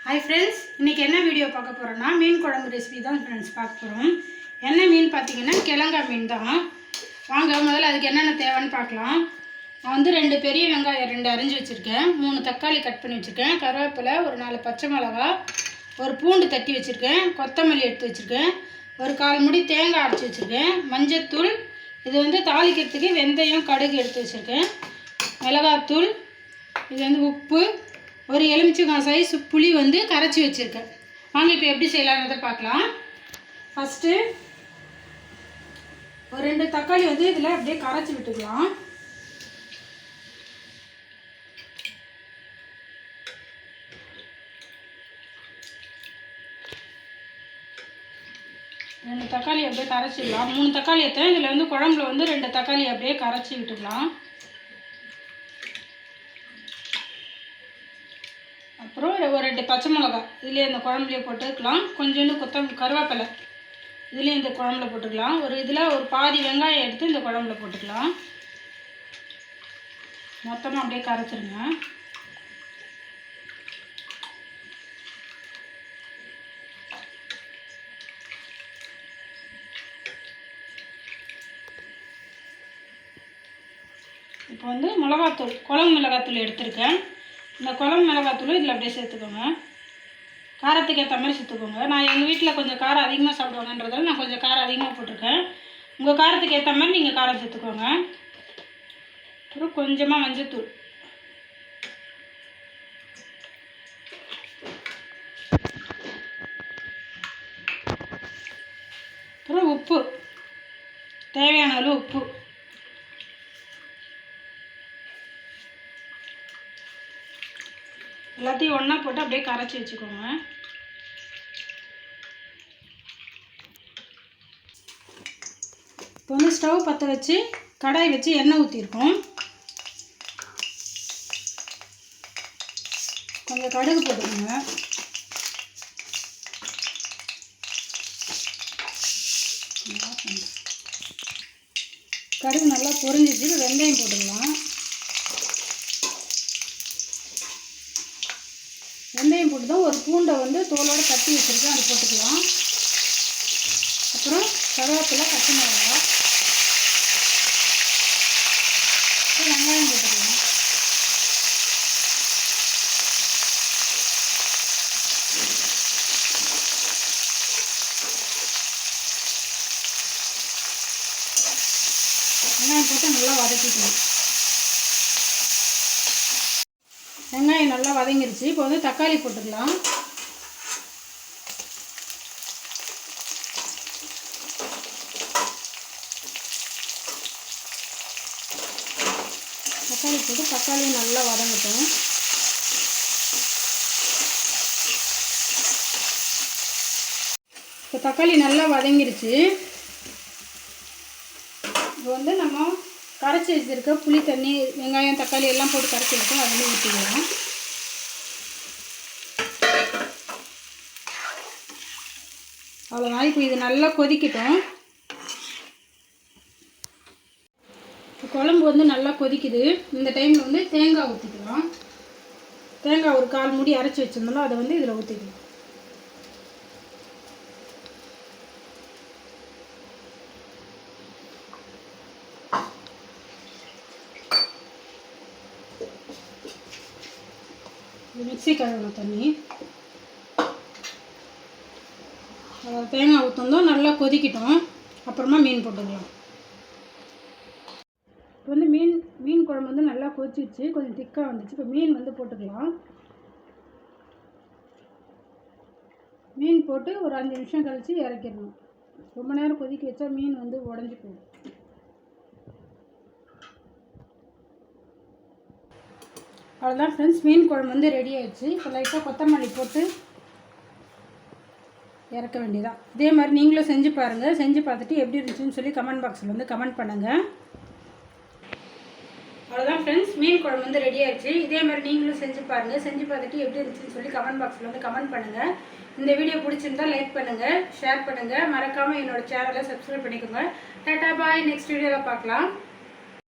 Hi friends इनके என்ன video பார்க்க போறோம்னா மீன் குழம்பு ரெசிபி தான் फ्रेंड्स பார்க்க போறோம். என்ன மீன் பாத்தீங்கன்னா கிழங்கா மீன் தான். வாங்க முதல்ல அதுக்கு என்னென்ன தேவைன்னு பார்க்கலாம். நான் வந்து 2 பெரிய வெங்காயம் 2 அரிஞ்சு வச்சிருக்கேன். 3 தக்காளி கட் பண்ணி வச்சிருக்கேன். கறிவேப்பிலை, ஒரு 4 பச்சை மிளகாய், ஒரு பூண்டு தட்டி வச்சிருக்கேன். கொத்தமல்லி எடுத்து வச்சிருக்கேன். ஒரு 1/4 முடி தேங்காய் அரைச்சு வச்சிருக்கேன். மஞ்சள் தூள், இது வந்து தாளிக்கிறதுக்கு வெந்தயம் கடுகு எடுத்து வச்சிருக்கேன். மிளகாய் தூள், இது வந்து உப்பு, ஒரு எலுமிச்சங்காய் சைஸ் புளி வந்து கரைச்சி வச்சுருக்கேன். வாங்க இப்போ எப்படி செய்யலாம்ன்றதை பார்க்கலாம். ஃபஸ்ட்டு ஒரு 2 தக்காளி வந்து இதில் அப்படியே கரைச்சி விட்டுக்கலாம். ரெண்டு தக்காளி அப்படியே கரைச்சிடலாம். 3 தக்காளி எடுத்தேன். இதில் வந்து குழம்புல வந்து 2 தக்காளி அப்படியே கரைச்சி விட்டுக்கலாம். அப்புறம் ஒரு 2 பச்சை மிளகாய் இதுலேயே இந்த குழம்புலேயே போட்டுக்கலாம். கொஞ்சோண்டு கருவேப்பிலை இதுலேயே இந்த குழம்புல போட்டுக்கலாம். ஒரு இதில் ஒரு பாதி வெங்காயம் எடுத்து இந்த குழம்புல போட்டுக்கலாம். மொத்தமாக அப்படியே கரைச்சிருங்க. இப்போ வந்து மிளகாத்தூள், குழம்பு மிளகாத்தூள் எடுத்துருக்கேன். இந்த குழம்பு மிளகாத்தூள் இதில் அப்படியே சேர்த்துக்கோங்க. காரத்துக்கு ஏற்ற மாதிரி சேர்த்துக்கோங்க. நான் எங்கள் வீட்டில் கொஞ்சம் காரம் அதிகமாக சாப்பிடுவாங்கன்றதால நான் கொஞ்சம் காரம் அதிகமாக போட்டிருக்கேன். உங்கள் காரத்துக்கு ஏற்ற மாதிரி நீங்கள் காரம் சேர்த்துக்கோங்க. அப்புறம் கொஞ்சமாக மஞ்சத்தூள், அப்புறம் உப்பு, தேவையான அளவு உப்பு, எல்லாத்தையும் ஒன்றா போட்டு அப்படியே கரைச்சி வச்சுக்கோங்க. இப்போ வந்து ஸ்டவ் பற்ற வச்சு கடாய் வச்சு எண்ணெய் ஊற்றிருக்கோம். கொஞ்சம் கடுகு போட்டுக்கோங்க. கடுகு நல்லா பொரிஞ்சிச்சு. வெந்தயம் போட்டுக்கலாம். வெந்தயம் போட்டு தான் ஒரு பூண்டை வந்து தோலோடு தட்டி வச்சுருக்கேன், அது போட்டுக்கலாம். அப்புறம் கருவேப்பிலை, பச்சை மிளகாய், வெங்காயம் போட்டுக்கலாம். வெங்காயம் போட்டு நல்லா வதக்கிக்கலாம். வெங்காயம் நல்லா வதங்கிருச்சு. இப்போ வந்து தக்காளி போட்டுக்கலாம். தக்காளி போட்டு தக்காளியும் நல்லா வதங்கட்டும். இப்போ தக்காளி நல்லா வதங்கிருச்சு. இப்போ வந்து நம்ம கரைச்சி வச்சுருக்க புளி தண்ணி, வெங்காயம், தக்காளி எல்லாம் போட்டு கரைச்சி வச்சுருக்கோம், அதுலேயும் ஊற்றிக்கலாம். அவ்வளோதான். இப்போ இது நல்லா கொதிக்கட்டும். இப்போ குழம்பு வந்து நல்லா கொதிக்குது. இந்த டைமில் வந்து தேங்காய் ஊற்றிக்கலாம். தேங்காய் ஒரு 1/4 மூடி அரைச்சி வச்சுருந்தோம்னா அதை வந்து இதில் ஊற்றிக்கலாம். மிக்ஸி கழுவின தண்ணி, தேங்காய் ஊற்றணும். நல்லா கொதிக்கிட்டோம். அப்புறமா மீன் போட்டுக்கலாம். இப்போ வந்து மீன் குழம்பு வந்து நல்லா கொதிச்சிச்சு, கொஞ்சம் திக்காக வந்துச்சு. இப்போ மீன் வந்து போட்டுக்கலாம். மீன் போட்டு ஒரு 5 நிமிஷம் கழித்து இறக்கிடணும். ரொம்ப நேரம் கொதிக்க வச்சா மீன் வந்து உடஞ்சி போகும். அவ்வளோதான் ஃப்ரெண்ட்ஸ், மீன் குழம்பு வந்து ரெடி ஆகிடுச்சு. இப்போ லைட்டாக கொத்தமல்லி போட்டு இறக்க வேண்டியதான். இதே மாதிரி நீங்களும் செஞ்சு பாருங்கள். செஞ்சு பார்த்துட்டு எப்படி இருந்துச்சுன்னு சொல்லி கமெண்ட் பாக்ஸில் வந்து கமெண்ட் பண்ணுங்கள். அவ்வளோதான் ஃப்ரெண்ட்ஸ், மீன் குழம்பு வந்து ரெடி ஆகிடுச்சு. இதே மாதிரி நீங்களும் செஞ்சு பாருங்கள். செஞ்சு பார்த்துட்டு எப்படி இருந்துச்சுன்னு சொல்லி கமெண்ட் பாக்ஸில் வந்து கமெண்ட் பண்ணுங்கள். இந்த வீடியோ பிடிச்சிருந்தா லைக் பண்ணுங்கள், ஷேர் பண்ணுங்கள். மறக்காமல் என்னோடய சேனலை சப்ஸ்கிரைப் பண்ணிக்கோங்க. டாடா பாய். நெக்ஸ்ட் வீடியோவில் பார்க்கலாம்.